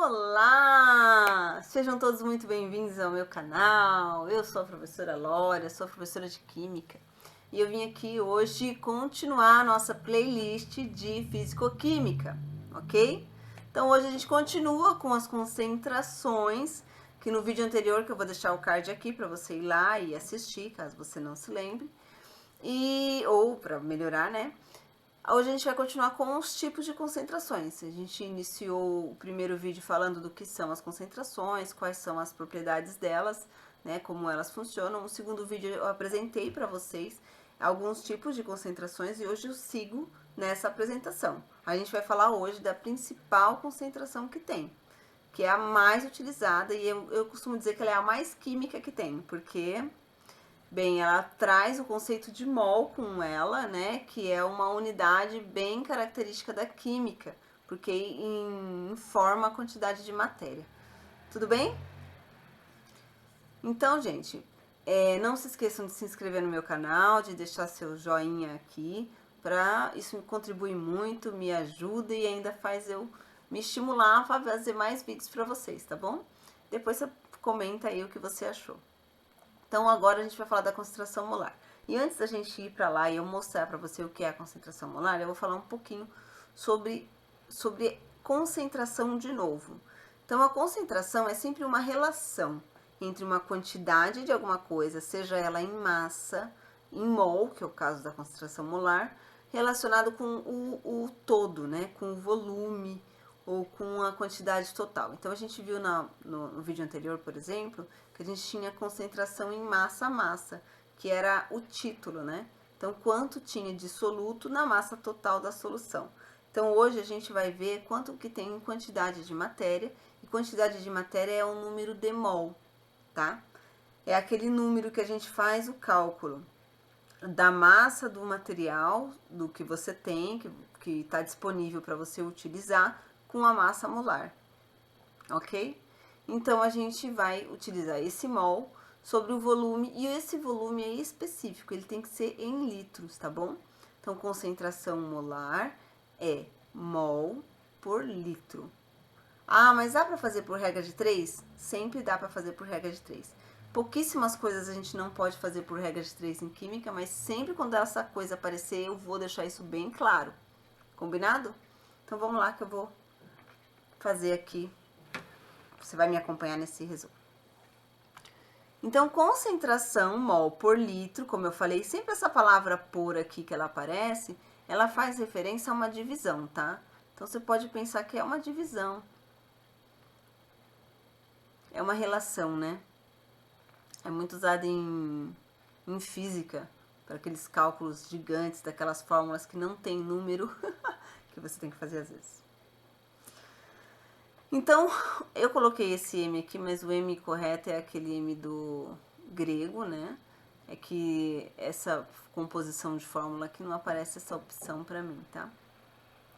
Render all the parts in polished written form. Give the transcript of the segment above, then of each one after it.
Olá! Sejam todos muito bem-vindos ao meu canal. Eu sou a professora Lória, sou a professora de Química. E eu vim aqui hoje continuar a nossa playlist de Físico-Química, ok? Então hoje a gente continua com as concentrações, que no vídeo anterior, que eu vou deixar o card aqui para você ir lá e assistir, caso você não se lembre. Ou para melhorar, né? Hoje a gente vai continuar com os tipos de concentrações. A gente iniciou o primeiro vídeo falando do que são as concentrações, quais são as propriedades delas, né, como elas funcionam. No segundo vídeo eu apresentei para vocês alguns tipos de concentrações e hoje eu sigo nessa apresentação. A gente vai falar hoje da principal concentração que tem, que é a mais utilizada e eu costumo dizer que ela é a mais química que tem, porque... Bem, ela traz o conceito de mol com ela, né, que é uma unidade bem característica da química, porque informa a quantidade de matéria. Tudo bem? Então, gente, não se esqueçam de se inscrever no meu canal, de deixar seu joinha aqui, isso me contribui muito, me ajuda e ainda faz eu me estimular a fazer mais vídeos para vocês, tá bom? Depois você comenta aí o que você achou. Então, agora a gente vai falar da concentração molar. E antes da gente ir para lá e eu mostrar para você o que é a concentração molar, eu vou falar um pouquinho sobre concentração de novo. Então, a concentração é sempre uma relação entre uma quantidade de alguma coisa, seja ela em massa, em mol, que é o caso da concentração molar, relacionado com o todo, né? Com o volume ou com a quantidade total. Então, a gente viu no vídeo anterior, por exemplo, que a gente tinha concentração em massa-massa, que era o título, né? Então, quanto tinha de soluto na massa total da solução. Então, hoje a gente vai ver quanto que tem em quantidade de matéria, e quantidade de matéria é o número de mol, tá? É aquele número que a gente faz o cálculo da massa do material, do que você tem, que está disponível para você utilizar, com a massa molar, ok? Então, a gente vai utilizar esse mol sobre o volume, e esse volume é específico, ele tem que ser em litros, tá bom? Então, concentração molar é mol por litro. Ah, mas dá para fazer por regra de 3? Sempre dá para fazer por regra de 3. Pouquíssimas coisas a gente não pode fazer por regra de 3 em química, mas sempre quando essa coisa aparecer, eu vou deixar isso bem claro. Combinado? Então, vamos lá que eu vou fazer aqui. Você vai me acompanhar nesse resumo. Então, concentração mol por litro, como eu falei, sempre essa palavra por aqui que ela aparece, ela faz referência a uma divisão, tá? Então, você pode pensar que é uma divisão. É uma relação, né? É muito usada em física, para aqueles cálculos gigantes, daquelas fórmulas que não tem número, que você tem que fazer às vezes. Então, eu coloquei esse M aqui, mas o M correto é aquele M do grego, né? É que essa composição de fórmula aqui não aparece essa opção para mim, tá?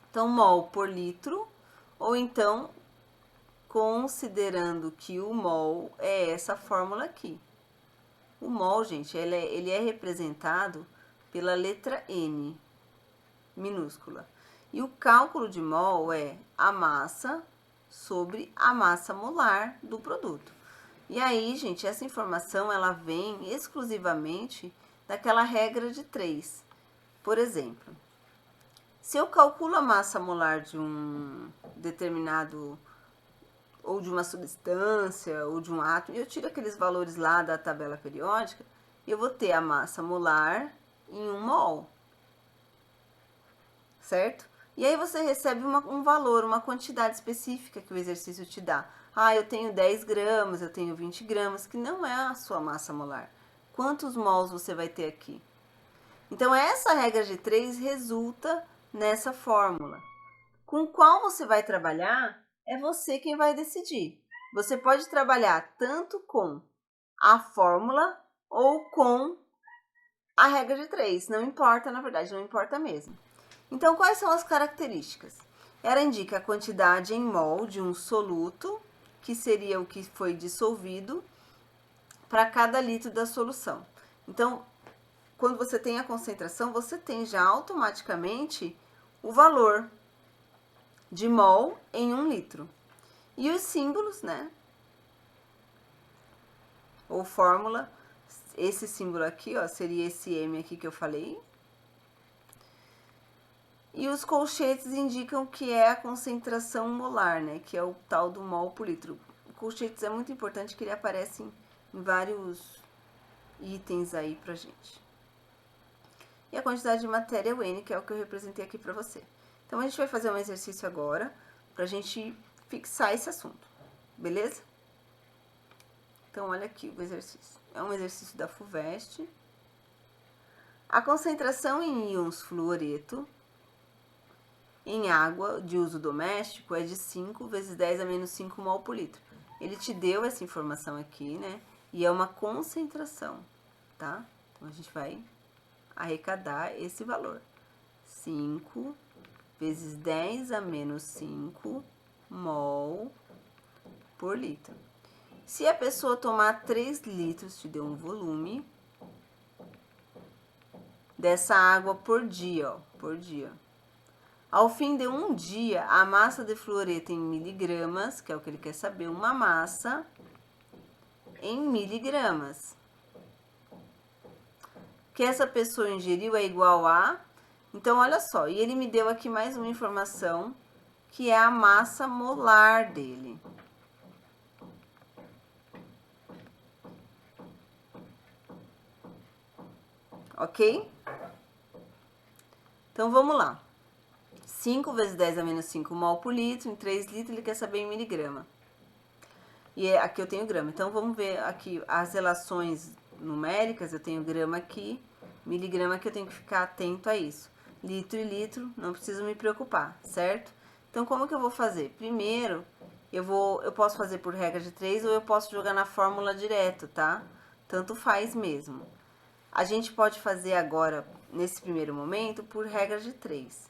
Então, mol por litro, ou então, considerando que o mol é essa fórmula aqui. O mol, gente, ele é representado pela letra N, minúscula. E o cálculo de mol é a massa sobre a massa molar do produto. E aí, gente, essa informação ela vem exclusivamente daquela regra de 3. Por exemplo, se eu calculo a massa molar de um determinado, ou de uma substância, ou de um átomo, e eu tiro aqueles valores lá da tabela periódica, eu vou ter a massa molar em 1 mol, certo? E aí você recebe um valor, uma quantidade específica que o exercício te dá. Ah, eu tenho 10 gramas, eu tenho 20 gramas, que não é a sua massa molar. Quantos mols você vai ter aqui? Então, essa regra de 3 resulta nessa fórmula. Com qual você vai trabalhar, é você quem vai decidir. Você pode trabalhar tanto com a fórmula ou com a regra de 3. Não importa, na verdade, não importa mesmo. Então, quais são as características? Ela indica a quantidade em mol de um soluto, que seria o que foi dissolvido, para cada litro da solução. Então, quando você tem a concentração, você tem já automaticamente o valor de mol em 1 litro. E os símbolos, né? Ou fórmula, esse símbolo aqui, ó, seria esse M aqui que eu falei. E os colchetes indicam que é a concentração molar, né? Que é o tal do mol por litro. O colchetes é muito importante que ele aparece em vários itens aí pra gente. E a quantidade de matéria é o N, que é o que eu representei aqui pra você. Então, a gente vai fazer um exercício agora pra gente fixar esse assunto, beleza? Então, olha aqui o exercício. É um exercício da FUVEST. A concentração em íons fluoreto em água de uso doméstico é de 5 vezes 10 a menos 5 mol por litro. Ele te deu essa informação aqui, né? E é uma concentração, tá? Então, a gente vai arrecadar esse valor. 5 vezes 10 a menos 5 mol por litro. Se a pessoa tomar 3 litros, te deu um volume dessa água por dia, ó, por dia. Ao fim de um dia, a massa de fluoreto em miligramas, que é o que ele quer saber, uma massa em miligramas, que essa pessoa ingeriu é igual a... Então, olha só, e ele me deu aqui mais uma informação, que é a massa molar dele. Ok? Então, vamos lá. 5 vezes 10 a menos 5 mol por litro, em 3 litros ele quer saber em miligrama. E aqui eu tenho grama. Então, vamos ver aqui as relações numéricas. Eu tenho grama aqui, miligrama aqui, eu tenho que ficar atento a isso. Litro e litro, não preciso me preocupar, certo? Então, como que eu vou fazer? Primeiro, eu posso fazer por regra de 3 ou eu posso jogar na fórmula direto, tá? Tanto faz mesmo. A gente pode fazer agora, nesse primeiro momento, por regra de 3.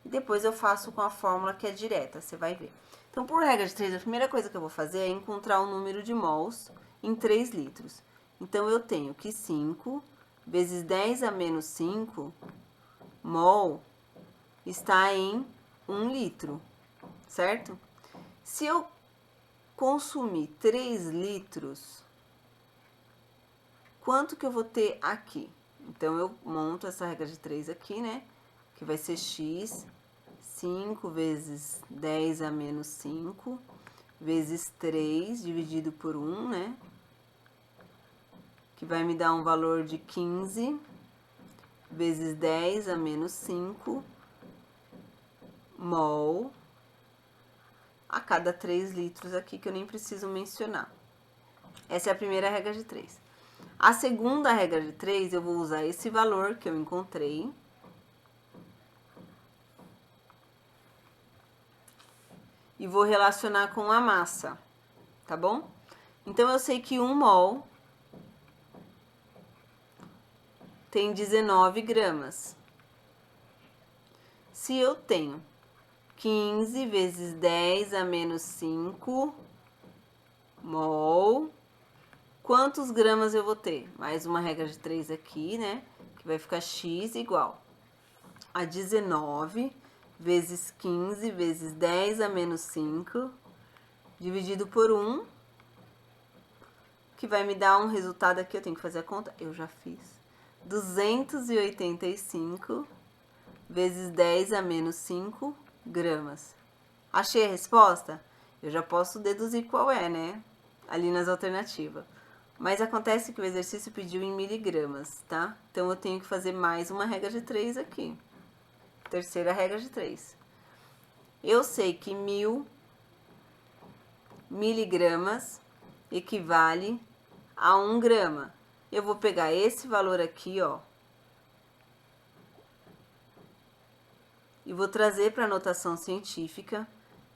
E depois eu faço com a fórmula que é direta, você vai ver. Então, por regra de 3, a primeira coisa que eu vou fazer é encontrar o número de mols em 3 litros. Então, eu tenho que 5 vezes 10 a menos 5 mol está em 1 litro, certo? Se eu consumir 3 litros, quanto que eu vou ter aqui? Então, eu monto essa regra de 3 aqui, né? Que vai ser x, 5 vezes 10 a menos 5, vezes 3, dividido por 1, né? Que vai me dar um valor de 15, vezes 10 a menos 5, mol, a cada 3 litros aqui, que eu nem preciso mencionar. Essa é a primeira regra de 3. A segunda regra de 3, eu vou usar esse valor que eu encontrei. E vou relacionar com a massa, tá bom? Então, eu sei que 1 mol tem 19 gramas. Se eu tenho 15 vezes 10 a menos 5 mol, quantos gramas eu vou ter? Mais uma regra de 3 aqui, né? Que vai ficar x igual a 19 vezes 15 vezes 10 a menos 5, dividido por 1, que vai me dar um resultado aqui, eu tenho que fazer a conta, eu já fiz, 285 vezes 10 a menos 5 gramas. Achei a resposta? Eu já posso deduzir qual é, né? Ali nas alternativas. Mas acontece que o exercício pediu em miligramas, tá? Então, eu tenho que fazer mais uma regra de 3 aqui. Terceira regra de 3. Eu sei que 1000 miligramas equivale a 1 grama. Eu vou pegar esse valor aqui, ó, e vou trazer para a notação científica,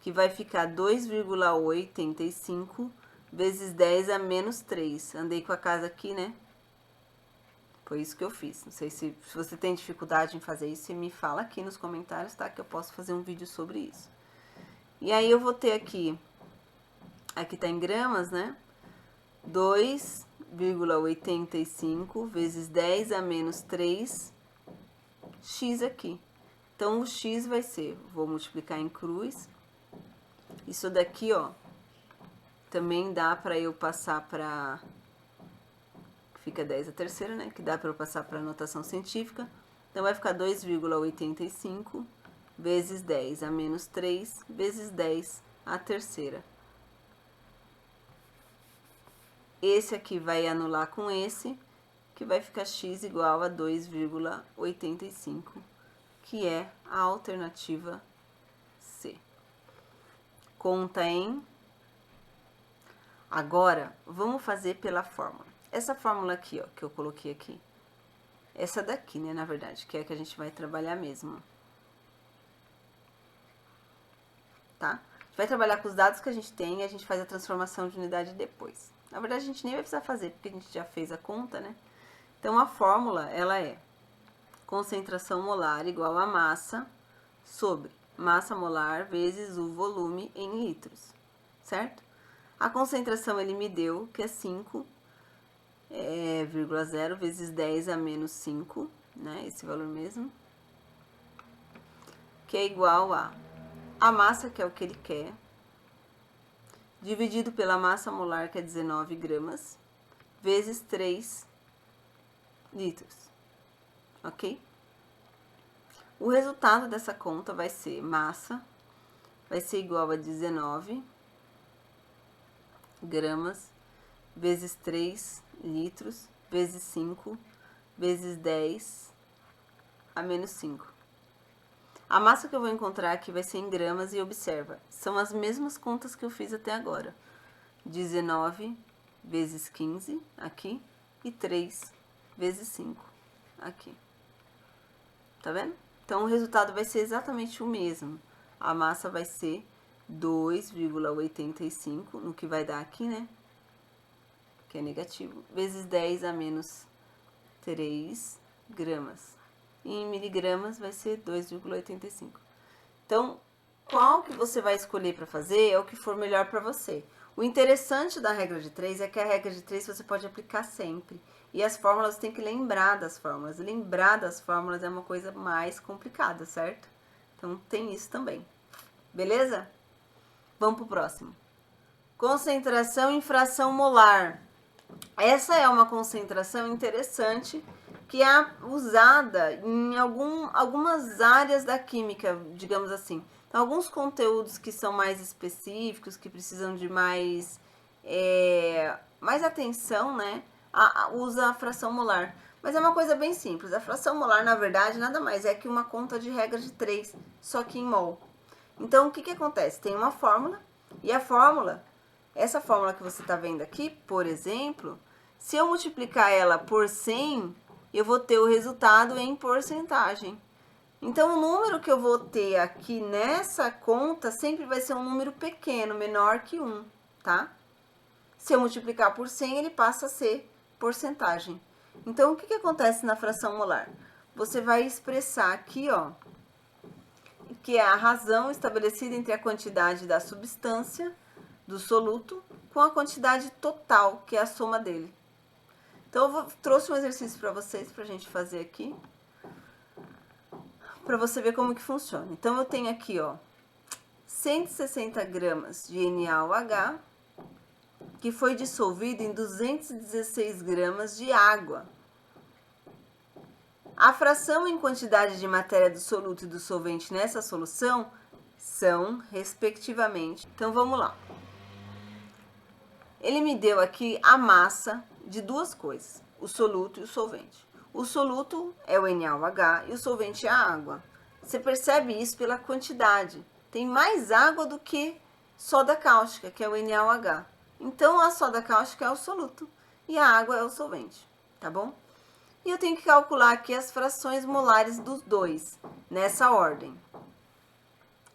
que vai ficar 2,85 vezes 10 a menos 3. Andei com a casa aqui, né? Foi isso que eu fiz. Não sei se você tem dificuldade em fazer isso, você me fala aqui nos comentários, tá? Que eu posso fazer um vídeo sobre isso. E aí, eu vou ter aqui tá em gramas, né? 2,85 vezes 10 a menos 3, x aqui. Então, o x vai ser, vou multiplicar em cruz, Isso daqui, ó, também dá para eu passar para... Fica 10 a terceira, né? Que dá para eu passar para notação científica. Então, vai ficar 2,85 vezes 10 a menos 3 vezes 10 a terceira. Esse aqui vai anular com esse, que vai ficar x igual a 2,85, que é a alternativa C. Conta em... Agora, vamos fazer pela fórmula. Essa fórmula aqui, ó, que eu coloquei aqui. Essa daqui, né, na verdade, que é a que a gente vai trabalhar mesmo. Tá? A gente vai trabalhar com os dados que a gente tem e a gente faz a transformação de unidade depois. Na verdade, a gente nem vai precisar fazer, porque a gente já fez a conta, né? Então, a fórmula, ela é concentração molar igual a massa sobre massa molar vezes o volume em litros, certo? A concentração ele me deu, que é 5,0 vezes 10 a menos 5, né? Esse valor mesmo. Que é igual a massa, que é o que ele quer, dividido pela massa molar, que é 19 gramas, vezes 3 litros, ok? O resultado dessa conta vai ser massa, vai ser igual a 19 gramas, vezes 3 litros, vezes 5, vezes 10 a menos 5. A massa que eu vou encontrar aqui vai ser em gramas e observa, são as mesmas contas que eu fiz até agora. 19 vezes 15 aqui e 3 vezes 5 aqui. Tá vendo? Então, o resultado vai ser exatamente o mesmo. A massa vai ser 2,85, no que vai dar aqui, né? Que é negativo, vezes 10 a menos 3 gramas. E em miligramas vai ser 2,85. Então, qual que você vai escolher para fazer é o que for melhor para você. O interessante da regra de 3 é que a regra de 3 você pode aplicar sempre. E as fórmulas, você tem que lembrar das fórmulas. Lembrar das fórmulas é uma coisa mais complicada, certo? Então, tem isso também. Beleza? Vamos pro próximo. Concentração em fração molar. Essa é uma concentração interessante que é usada em algumas áreas da química, digamos assim. Então, alguns conteúdos que são mais específicos, que precisam de mais atenção, né? Usa a fração molar. Mas é uma coisa bem simples. A fração molar, na verdade, nada mais é que uma conta de regra de 3, só que em mol. Então, o que acontece? Tem uma fórmula, e a fórmula, essa fórmula que você está vendo aqui, por exemplo, se eu multiplicar ela por 100, eu vou ter o resultado em porcentagem. Então, o número que eu vou ter aqui nessa conta sempre vai ser um número pequeno, menor que 1, tá? Se eu multiplicar por 100, ele passa a ser porcentagem. Então, o que acontece na fração molar? Você vai expressar aqui, ó, que é a razão estabelecida entre a quantidade da substância, do soluto, com a quantidade total, que é a soma dele. Então, eu trouxe um exercício para vocês, para a gente fazer aqui, para você ver como que funciona. Então, eu tenho aqui, ó, 160 gramas de NaOH, que foi dissolvido em 216 gramas de água. A fração em quantidade de matéria do soluto e do solvente nessa solução são, respectivamente... Então, vamos lá. Ele me deu aqui a massa de duas coisas, o soluto e o solvente. O soluto é o NaOH e o solvente é a água. Você percebe isso pela quantidade. Tem mais água do que soda cáustica, que é o NaOH. Então, a soda cáustica é o soluto e a água é o solvente, tá bom? E eu tenho que calcular aqui as frações molares dos dois, nessa ordem.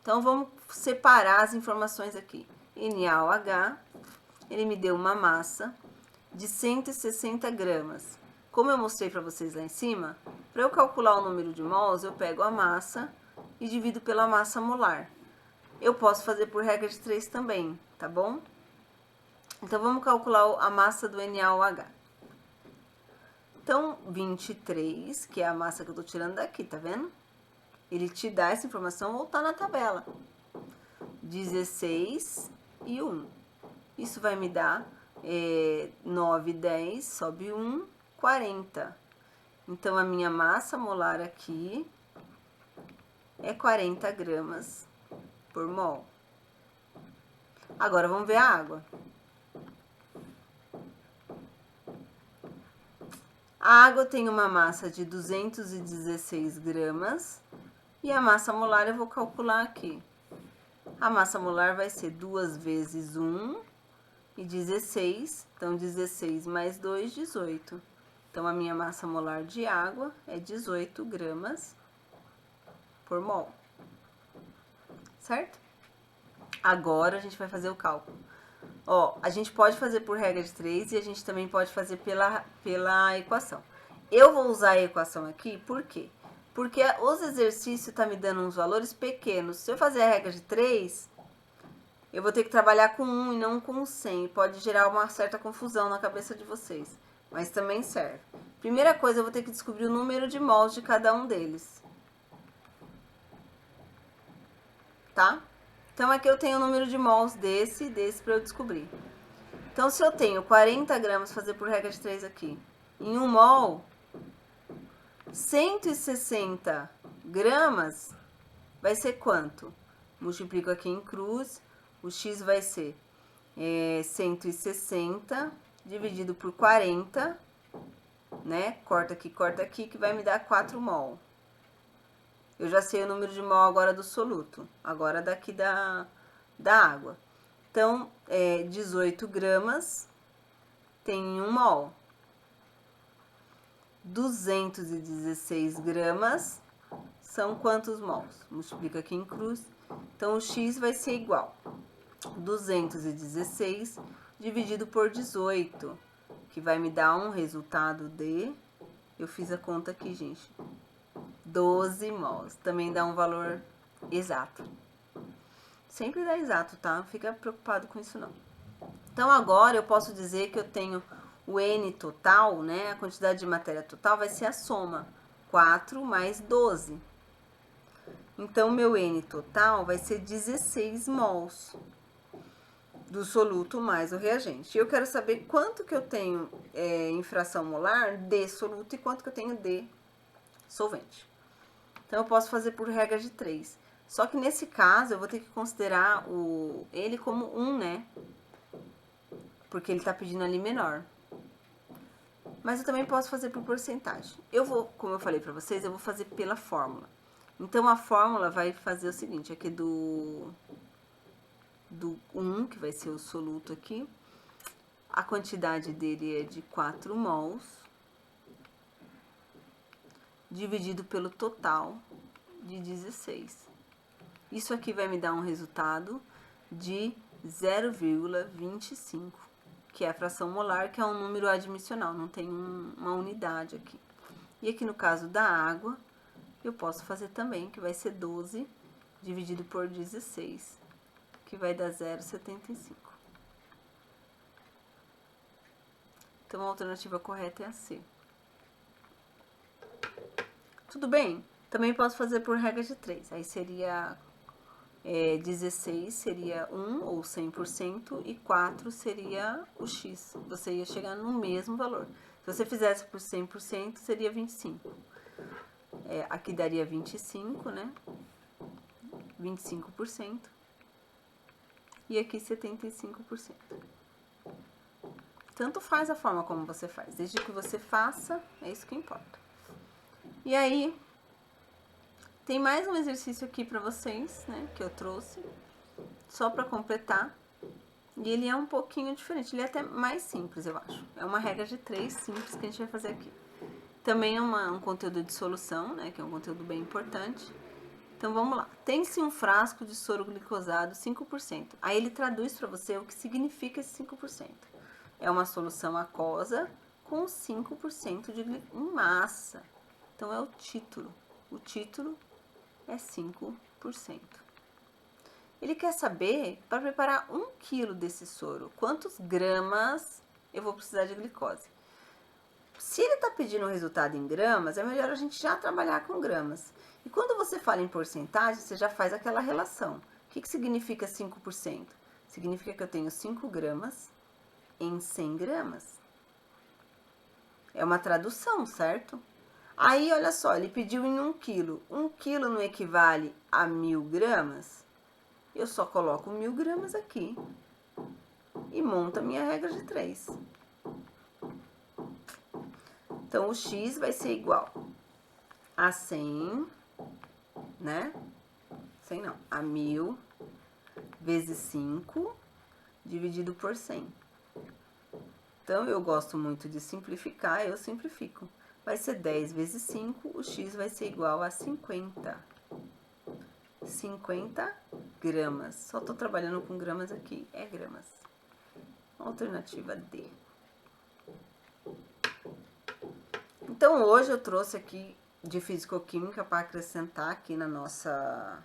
Então, vamos separar as informações aqui. NaOH, ele me deu uma massa de 160 gramas. Como eu mostrei para vocês lá em cima, para eu calcular o número de mols, eu pego a massa e divido pela massa molar. Eu posso fazer por regra de 3 também, tá bom? Então, vamos calcular a massa do NaOH. Então, 23, que é a massa que eu tô tirando daqui, tá vendo? Ele te dá essa informação ou tá na tabela. 16 e 1. Isso vai me dar 9, 10, sobe 1, 40. Então, a minha massa molar aqui é 40 gramas por mol. Agora, vamos ver a água. A água tem uma massa de 216 gramas e a massa molar eu vou calcular aqui. A massa molar vai ser 2 vezes 1 e 16, então 16 mais 2, 18. Então, a minha massa molar de água é 18 gramas por mol, certo? Agora, a gente vai fazer o cálculo. Ó, a gente pode fazer por regra de 3 e a gente também pode fazer pela equação. Eu vou usar a equação aqui, por quê? Porque os exercícios tá me dando uns valores pequenos. Se eu fazer a regra de 3, eu vou ter que trabalhar com 1 e não com 100. Pode gerar uma certa confusão na cabeça de vocês, mas também serve. Primeira coisa, eu vou ter que descobrir o número de mols de cada um deles. Tá? Então, aqui eu tenho o número de mols desse e desse para eu descobrir. Então, se eu tenho 40 gramas, fazer por regra de 3 aqui, em 1 mol, 160 gramas vai ser quanto? Multiplico aqui em cruz, o x vai ser 160 dividido por 40, né? Corta aqui, que vai me dar 4 mol. Eu já sei o número de mol agora do soluto, agora daqui da água. Então, 18 gramas tem 1 mol. 216 gramas são quantos mols? Multiplica aqui em cruz. Então, o x vai ser igual 216 dividido por 18, que vai me dar um resultado de... Eu fiz a conta aqui, gente. 12 mols. Também dá um valor exato. Sempre dá exato, tá? Não fica preocupado com isso, não. Então, agora eu posso dizer que eu tenho o N total, né? A quantidade de matéria total vai ser a soma. 4 mais 12. Então, meu N total vai ser 16 mols do soluto mais o reagente. E eu quero saber quanto que eu tenho em fração molar de soluto e quanto que eu tenho de solvente. Então, eu posso fazer por regra de 3. Só que nesse caso, eu vou ter que considerar ele como 1, né? Porque ele tá pedindo ali menor. Mas eu também posso fazer por porcentagem. Eu vou, como eu falei pra vocês, eu vou fazer pela fórmula. Então, a fórmula vai fazer o seguinte, aqui do 1, que vai ser o soluto aqui, a quantidade dele é de 4 mols, dividido pelo total de 16. Isso aqui vai me dar um resultado de 0,25, que é a fração molar, que é um número admissional, não tem uma unidade aqui. E aqui no caso da água, eu posso fazer também, que vai ser 12 dividido por 16, que vai dar 0,75. Então, a alternativa correta é a C. Tudo bem? Também posso fazer por regra de 3. Aí seria 16 seria 1 ou 100% e 4 seria o x. Você ia chegar no mesmo valor. Se você fizesse por 100%, seria 25. Aqui daria 25, né? 25%. E aqui 75%. Tanto faz a forma como você faz. Desde que você faça, é isso que importa. E aí, tem mais um exercício aqui pra vocês, né? Que eu trouxe. Só pra completar. E ele é um pouquinho diferente. Ele é até mais simples, eu acho. É uma regra de 3 simples que a gente vai fazer aqui. Também é um conteúdo de solução, né? Que é um conteúdo bem importante. Então, vamos lá. Tem-se um frasco de soro glicosado 5%. Aí, ele traduz para você o que significa esse 5%. É uma solução aquosa com 5% em massa. Então, é o título. O título é 5%. Ele quer saber, para preparar 1 kg desse soro, quantos gramas eu vou precisar de glicose. Se ele está pedindo o resultado em gramas, é melhor a gente já trabalhar com gramas. E quando você fala em porcentagem, você já faz aquela relação. O que significa 5%? Significa que eu tenho 5 gramas em 100 gramas. É uma tradução, certo? Aí, olha só, ele pediu em 1 quilo. 1 quilo não equivale a 1000 gramas? Eu só coloco 1000 gramas aqui e monto a minha regra de 3. Então, o x vai ser igual a 100, né? 100 não, a 1000 vezes 5 dividido por 100. Então, eu gosto muito de simplificar, eu simplifico. Vai ser 10 vezes 5, o x vai ser igual a 50. 50 gramas. Só tô trabalhando com gramas aqui, é gramas. Alternativa D. Então, hoje eu trouxe aqui de fisicoquímica para acrescentar aqui na nossa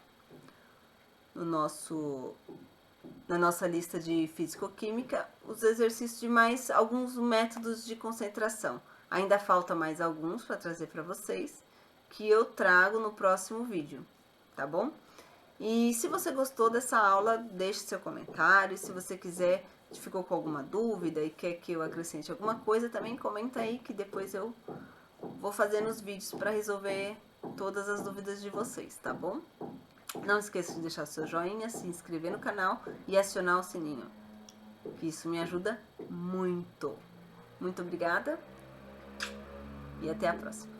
lista de fisicoquímica os exercícios de mais alguns métodos de concentração. Ainda falta mais alguns para trazer para vocês, que eu trago no próximo vídeo, tá bom? E se você gostou dessa aula, deixe seu comentário. Se você quiser, ficou com alguma dúvida e quer que eu acrescente alguma coisa, também comenta aí que depois eu vou fazer nos vídeos para resolver todas as dúvidas de vocês, tá bom? Não esqueça de deixar seu joinha, se inscrever no canal e acionar o sininho, que isso me ajuda muito. Muito obrigada e até a próxima.